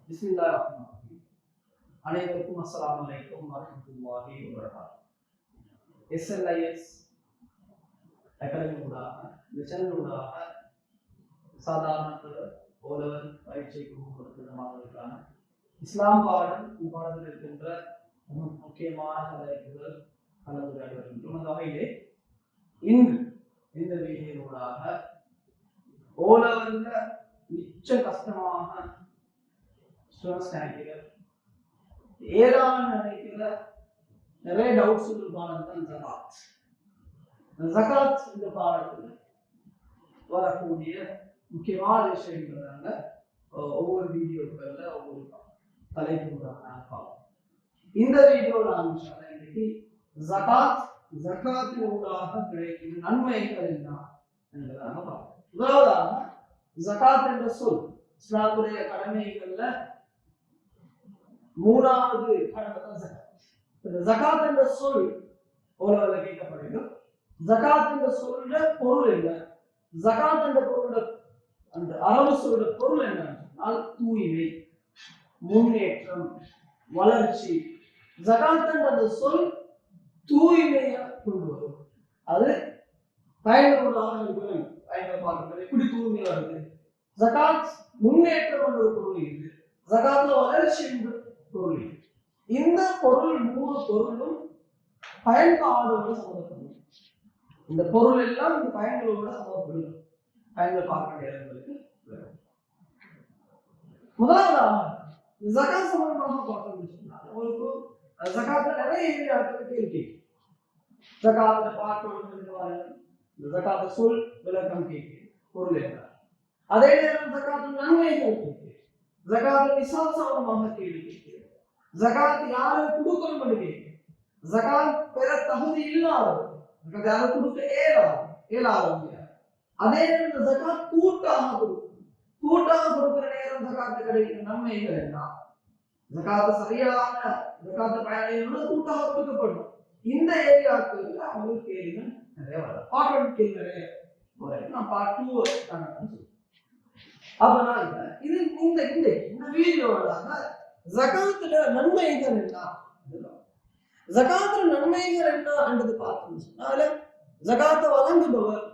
பிஸ்மில்லாஹிர்ரஹ்மானிர்ரஹீம். அனைவருக்கும் அஸ்ஸலாமு அலைக்கும் வரஹ்மத்துல்லாஹி வபரகாத்துஹு. எஸ்எல்ஐஎஸ் அகாடமி ஊடாக இந்த சேனல் ஊடாக சாதாரண ஓலவர் பரீட்சைக்கு கொடுக்கிற மாணவர்களுக்கான இஸ்லாம் பாடம் பாடத்தில் இருக்கின்ற முக்கியமான தலைப்புகள் கலந்துரையாடி வருகின்றோம். அந்த வகையிலே இன்று இந்த வீடியோவாக ஓலவர்ல மிச்ச கஷ்டமாக நினைக்கிற ஏராளம் நினைக்கிற நிறைய டவுட்ஸ் பாடம் ஜகாத். ஜகாத் இந்த பாடத்தில் வரக்கூடிய முக்கியமான விஷயங்கள் ஒவ்வொரு வீடியோக்கள்ல ஒவ்வொரு தலைப்பு பார்ப்போம். இந்த வீடியோவில் இன்னைக்கு ஜகாத்தின் ஊடாக கிடைக்கும் நன்மைகள் என்ன என்பதாக பார்ப்போம். முதலாவதாக ஜகாத் என்ற சொல் இஸ்லாமுடைய கடமைகள்ல மூணாவது கடமை தான் ஜகாத். இந்த ஜகாத் என்ற சொல் ஓலவர்ல கேட்கப்படுகிறது. ஜகாத் என்ற சொல்ற பொருள் என்ன? ஜகாத் என்ற பொருளோட அந்த அரபு சொல்ற பொருள் என்ன? தூய்மை, முன்னேற்றம், வளர்ச்சி. ஜகாத் என்ற சொல் தூய்மையை கொண்டு வரும். அது பயனுள்ளதாக இருக்கிறது. எப்படி தூய்மையா வருது? ஜகாத் முன்னேற்றம் என்ற ஒரு பொருள் இருக்கு, ஜகாத்ல வளர்ச்சி என்ற பொருள் இருக்கு. இந்த பொருள் மூணு பொருளும் பயன்பாடோடு சம்பந்தப்படும். இந்த பொருள் எல்லாம் இந்த பயன்களோட சம்பந்தப்படும். பயன்கள் பார்க்க நேரங்களுக்கு முதலாவதாக ஜகாத் சம்பந்தமாக பார்த்தோம்னு சொன்னால் உங்களுக்கு ஜகாத்ல நிறைய ஏரியாக்களுக்கு இருக்கு. ஜகாத்ல பார்க்க ஜகாத் சொல் விளக்கம் கேட்கு பொருள் என்ன. அதே நேரம் ஜகாத் நன்மைகள் கேட்கு. ஜகாத் நிசாப் சம்பந்தமாக கேள்வி கேட்கு. ஜகாத் யாருக்கு கொடுக்கணும் கேட்கு. ஜகாத் பெற தகுதி இல்லாதவர், யாரும் கொடுக்க இயலாதவங்க. அதே நேரம் ஜகாத் கூட்டாக கொடுக்கிற நேரம் ஜகாத் கிடைக்கிற நன்மைகள் என்ன? ஜகாத் சரியான ஜகாத் பயணிகள் கூட்டாக கொடுக்கப்படும். இந்த ஏரியாக்கள் அவங்களுக்கு கேள்விகள் நிறைய வரும். பார்ட் கேள்வி நிறைய வரும். நான் பார்ட் 2 சொல்லுவேன். அதனால இது இந்த வீடியோவாக ஜகாத்துல நன்மைகள் என்ன, ஜகாத்துல நன்மைகள் என்னன்றது பார்த்தோம்னா ஜகாத்தை வழங்குபவர்,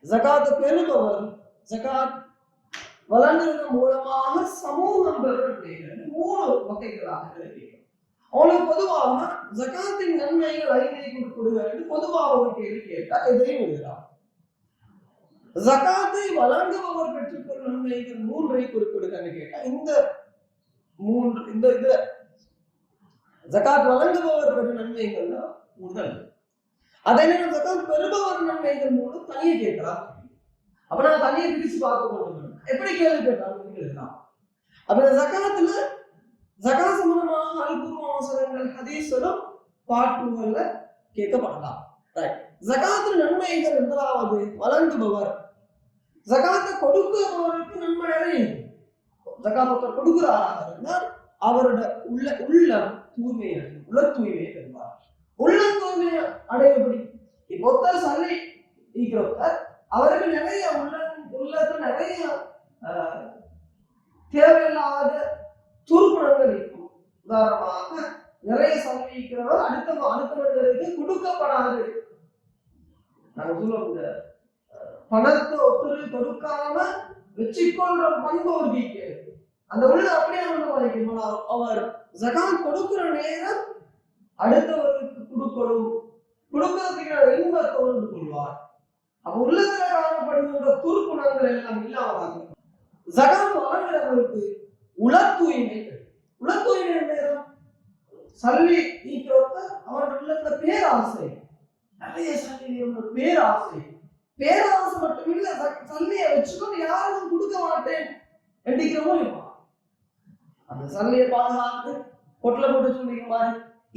ஜகாத்தை பெறுபவர், ஜகாத் வழங்குவதன் மூலமாக சமூகம் பெறும் மூணு வகைகளாக கிடைக்கும். அவனுக்கு பொதுவாக ஜகாத்தின் நன்மைகள் 5 கொடுங்க என்று பொதுவாக ஒரு கேள்வி கேட்டால் எதையும் எழுதலாம். ஜகாத்தை வழங்குபவர் பெற்றுக்கொள்ளும் நன்மைகள் 3 குறிப்பிடுங்கன்னு கேட்டா இந்த ஜகாத் வழங்குபவர் பெறும் நன்மைகள் முதல். அதே நேரம் ஜகாத் பெறுபவர் நன்மைகள் மூலம் தனியே கேட்கலாம். அப்ப நான் தனியே பிரிச்சு பார்க்க போகணும். எப்படி கேள்வி கேட்டாலும் எழுதலாம். அப்ப ஜகாத்துல ஜகாத் சம்பந்தமாக அல்குர்ஆன் வசனங்கள் ஹதீஸ்களும் பாட்டுகள்ல கேட்கப்படலாம். ஜகாத்துல நன்மைகள் முதலாவது வழங்குபவர். ஜகாத்தை கொடுக்கிறவருக்கு நன்மை நிறைய. ஜகாத்தை கொடுக்கிறாராக இருந்தால் அவரோட உள்ள தூய்மையை பெறுவார். உள்ள தூய்மையை அடையபடி இப்போ ஒருத்தர் சல்லி இருக்கிறவர் அவருக்கு நிறைய உள்ளத்துல நிறைய தேவையில்லாத துருக்குணங்கள் இருக்கும். உதாரணமாக நிறைய சல்லிக்கிறவர் அடுத்தவர்களுக்கு கொடுக்கப்படாது. நாங்க சொல்லுவோம் பணத்தை ஒத்துழை கொடுக்காம வச்சுக்கொள்ற பண்பு ஒரு வீக்கு. அந்த உள்ள அப்படியே வரைக்கும் அவர் ஜகாத் கொடுக்கிற நேரம் அடுத்தவருக்கு கொடுக்கிறதுக்கு இன்பத்தோடு கொள்வார். அப்ப உள்ளத்துல காணப்படுகின்ற துருக்குணங்கள் எல்லாம் இல்லாமல் ஜகாத் வழங்குறவருக்கு உள தூய்மை நேரம் சல்லி நீக்கிறவங்க அவர்கள் உள்ளத்துல பேராசை, நிறைய சல்லி பேராசை மட்டும் இல்ல, சல்லியை வச்சுக்கொண்டு யாரும் கொடுக்க மாட்டேன் என்கிறவங்க இருப்பான். அந்த சல்லியை பாதுகாத்து கொட்டல போட்டு சொல்லிக்குமாறு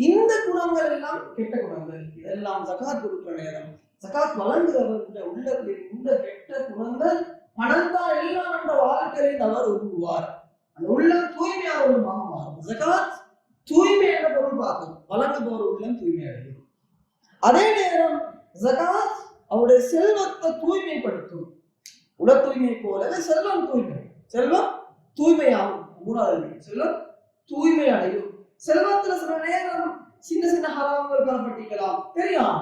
இந்த குணங்கள் எல்லாம் கெட்ட குணங்கள். இதெல்லாம் ஜகாத் கொடுக்கிற நேரம் ஜகாத் வழங்குறவர்கள் உள்ளத்தில் இந்த கெட்ட குணங்கள் பணத்தால் எல்லாம் என்ற வாழ்க்கையில் அவர் உருவார். அந்த உள்ளம் தூய்மையாக உள்ளமாக மாறும். ஜகாத் தூய்மை என்ற பொருள் பார்க்கும். வழங்குபவர் உள்ளம் தூய்மை அடையும். அதே நேரம் ஜகாத் அவருடைய செல்வத்தை தூய்மைப்படுத்தும். உடல் தூய்மை போல செல்வம் தூய்மையாகும். மூணாவது செல்வம் தூய்மை அடையும். செல்வத்துல சில நேரம் சின்ன சின்ன ஹராம்கள் காணப்பட்டிருக்கலாம், தெரியும்.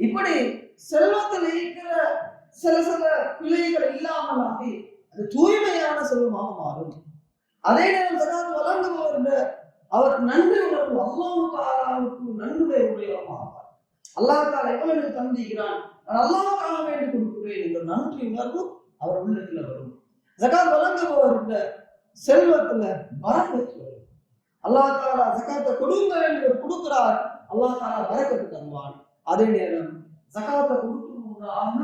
இப்படி செல்வத்தில் இருக்கிற சில சில பிள்ளைகள் இல்லாமல் ஆகி அது தூய்மையான செல்வமாக மாறும். அதே நேரம் ஜகாத் வழங்குபவர் அவர் நன்றி உணர்வு அல்லாஹ் தஆலாவுக்கு நன்றியுடைய உடையவராவார். அல்லாஹ் தஆலா எவ்வளவு தந்திக்கிறான், அல்லாஹ்வுக்காக வேண்டி கொடுக்கிறேன் என்ற நன்றி உணர்வு அவர் உள்ளத்துல வரும். ஜகாத் வழங்குபவருடைய செல்வத்துல பரக்கத்து வரும். அல்லாஹ் தஆலா ஜகாத்தை கொடுங்க என்று கொடுக்கிறார், அல்லாஹ் தஆலா பரக்கத்து தருவான். அதே நேரம் ஜகாத்தை கொடுக்கும்போதாக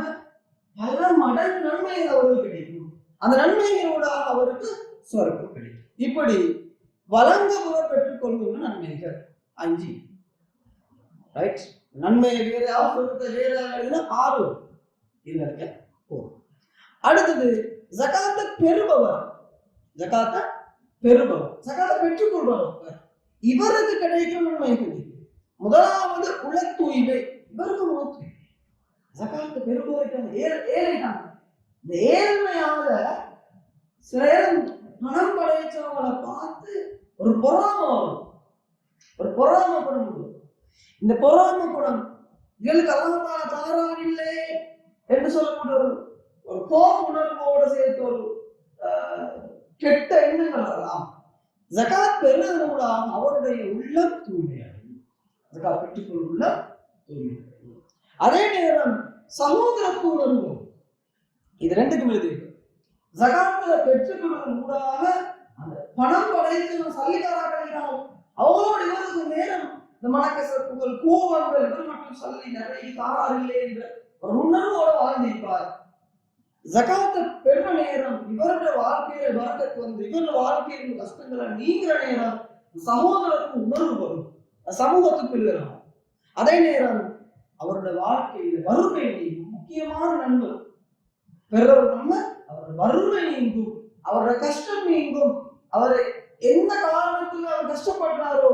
பல மடங்கு நன்மைகள் அவருக்கு கிடைக்கும். அந்த நன்மைகளோட அவருக்கு சொர்க்கம் கிடைக்கும். இப்படி வழங்குபவர் பெற்றுக்கொள்கின்ற நன்மைகள் 5. ரைட்? நன்மையை வேறையாக சொர்க்கத்தை வேறையாக 6 இதற்கு போகும். அடுத்தது ஜகாத்தை பெறுபவர். ஜகாத்தை பெறுபவர், ஜகாத்தை பெற்றுக்கொள்பவர், இவருக்கு கிடைக்கும் நன்மைகள். முதலாவது உள தூய்மை. இவருக்கு உள தூய்மை. ஜகாத்தை பெறுபவருக்கு ஏழைதான். இந்த ஏழ்மையால சில பணம் படைச்சவங்களை பார்த்து ஒரு பொறாமை வரும், ஒரு பொறாமைப்படும். இந்த பொறாமைப்படம் இவளுக்கு அல்லாஹ் தாரான் இல்லை என்று சொல்லக்கூடிய ஒரு கோப உணர்வோடு சேர்த்து ஒரு கெட்ட எண்ணங்கள் வரலாம். ஜகாத் பெறுவதன் அவருடைய உள்ளம் தூய்மையாகும். ஜகாத் பெற்றுக்கொள்ள உள்ளம் தூய்மையாகும். அதே நேரம் சகோதரத்துவ உணர்வு, இது ரெண்டுக்கும் எழுதி ஜகாத்தை பெற்றுக்கொள்வதன் ஊடாக அந்த பணம் படைத்து சல்லிக்காரர்கள் அவங்களோட இவருக்கு நேரம் இந்த மனக்கசப்புகள் கோபங்கள் இவர் மட்டும் சொல்லி நிறைய தாராறில்லை என்ற ஒரு உணர்வோட வாழ்ந்திருப்பார். ஜகாத்தை பெறுற நேரம் இவருடைய வாழ்க்கையில வரக்கத்து வந்து இவருடைய வாழ்க்கையில் கஷ்டங்களை நீங்கிற நேரம் சகோதரத்துக்கு உணர்வு வரும், சமூகத்துக்கு இல்லைனா. அதே நேரம் அவருடைய வாழ்க்கையில வறுமை நீங்கும். முக்கியமான நன்மை பெறவர் நன்மை, அவருடைய வறுமை நீங்கும், அவருடைய கஷ்டம் நீங்கும். அவரை எந்த காரணத்துல அவர் கஷ்டப்படுறாரோ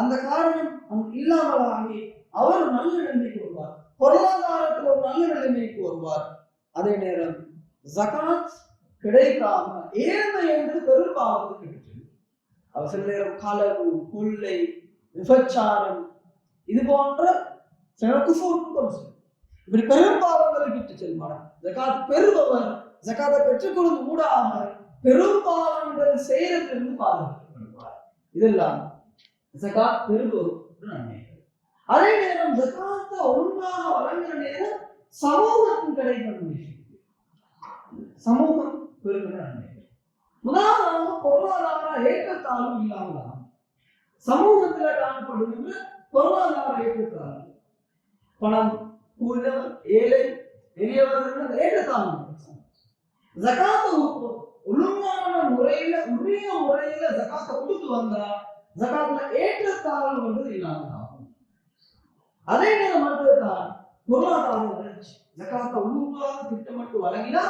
அந்த காரணம் இல்லாமல் ஆகி அவர் நல்ல நிலைமைக்கு வருவார், பொருளாதாரத்தில் ஒரு நல்ல நிலைமைக்கு வருவார். அதே நேரம் ஜகாத் கிடைக்காம ஏழ்மை என்று பெரும்பாவத்துக்கு கிடைச்சது. அவர் சில நேரம் களவு, கொள்ளை, விபச்சாரம், இது போன்ற இப்படி பெரும்பாவங்களை விட்டு செல்வார். ஜகாத் பெறுபவர் ஜகாத்தை பெற்றுக்கொள்வது ஊடாக பெரும்பாவங்கள் செய்யறதிலிருந்து பாதுகாக்கப்படுவார். இதெல்லாம் ஜகாத் பெறுபவர் நன்மைகள். அதே நேரம் ஜகாத்தை ஒன்றாக வழங்குற நேரம் சமூகத்தின் கிடைக்கும் சமூகம் பெறுகிற நன்மைகள். முதலாவது பொருளாதார ஏற்றத்தாழ்வு இல்லாமல் சமூகத்துல காணப்படுகின்ற பொருளாதார ஏற்றத்தாழ்வு, பணம் கூறியவர் ஏழை எளியவர்கள் ஏற்றத்தாழ்வு. ஜகாத்தை ஒழுங்கான முறையில உரிய முறையில ஜகாத்தை கொடுத்து வந்தா ஜகாத்ல ஏற்றத்தாழ்வு என்பது இல்லாமல் ஆகும். அதே நேரம் மட்டும்தான் பொருளாதார வளர்ச்சி. ஜகாத்தை ஒழுங்காக திட்டமிட்டு வழங்கினா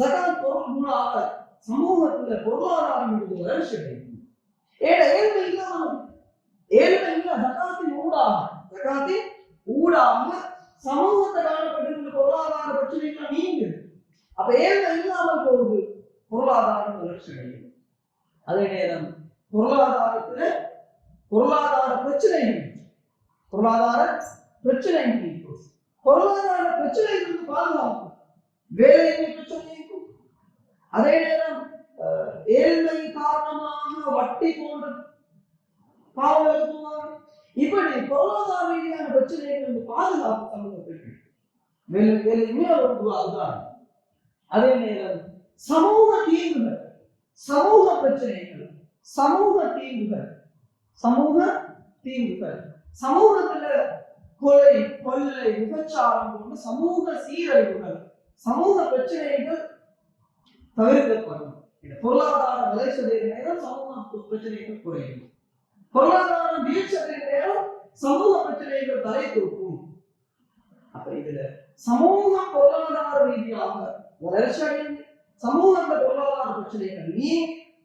ஜகாத் பொருள் மூலமாக சமூகத்துல பொருளாதாரம் என்பது வளர்ச்சி அடையும். ஏழ்மை இல்லாமல் ஜகாத்தின் ஊடாக சமூகத்தை காணப்படுகின்ற பொருளாதார பிரச்சனைகள் நீங்குது. அப்ப ஏழ்மை இல்லாமல் போகுது, பொருளாதாரம் வளர்ச்சி அடையும். அதே நேரம் பொருளாதார பிரச்சனைகள் பொருளாதார பிரச்சனைகளுக்கு பாதுகாப்பு, வேலையின்மை பிரச்சனைக்கும். அதே நேரம் ஏழ்மை காரணமாக வட்டி போன்ற பாவங்கள், இப்படி பொருளாதார ரீதியான பிரச்சனைகளுக்கு பாதுகாப்பு சமூகத்திற்கு வேலையின்மை அதுதான். அதே நேரம் சமூக தீங்குகள், சமூக பிரச்சனைகள், சமூக தீங்குகள், சமூகத்துல கொலை, கொள்ளை, விபச்சாரம் போன்ற சமூக சீரழிவுகள், சமூக பிரச்சனைகள் தவிர்க்கப்படும். பொருளாதார வளர்ச்சியடைய நேரம் சமூக பிரச்சனைகள் குறையும். பொருளாதார வீழ்ச்சியடைய நேரம் சமூக பிரச்சனைகள் தலை தூக்கும். அப்ப இதுல சமூக பொருளாதார ரீதியாக வளர்ச்சி அடைந்து சமூகத்துல பொருளாதார பிரச்சனைகள் நீ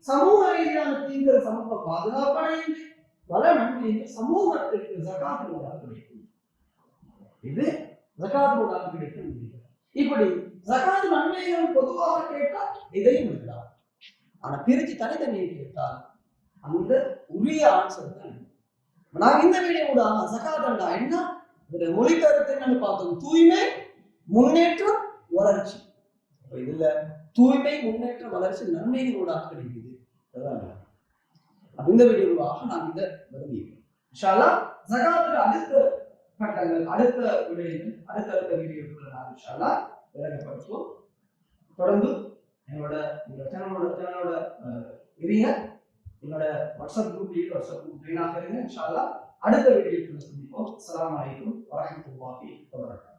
சமூக ரீதியான தீங்குகள் சமூக பாதுகாப்படைந்து பல நன்மைகள் சமூகத்திற்கு ஜகாத்தாக கிடைக்கும். இது ஜகாத்தாக கிடைக்கும். இப்படி ஜகாத் நன்மைகள் பொதுவாக கேட்டால் இதையும் விடலாம். ஆனா பிரிச்சு தனித்தனியை கேட்டால் அந்த உரிய ஆன்சர் தான். நாங்க இந்த வீடியோட ஜகாத் என்ன மொழி கருத்து என்னன்னு பார்த்தோம், தூய்மை முன்னேற்றம் வளர்ச்சி. இதுல தூய்மை முன்னேற்ற வளர்ச்சி நன்மைகளோட கிடைக்குது. இந்த வீடியோவாக நான் இதை விரும்புகிறேன். இன்ஷா அல்லாஹ் ஜகாத்துக்கு அடுத்த கட்டங்கள், அடுத்த விடயங்கள், அடுத்தடுத்த வீடியோக்களை நான் இன்ஷா அல்லாஹ் விளங்கப்படுத்துவோம். தொடர்ந்து என்னோட சேனலோட இருங்க. என்னோட வாட்ஸ்அப் குரூப் ஜாயின் ஆகுங்க. இன்ஷா அல்லாஹ் அடுத்த வீடியோக்களை சந்திப்போம். அஸ்ஸலாமு அலைக்கும் வரஹ்மத்துல்லாஹி வபரகாத்துஹு.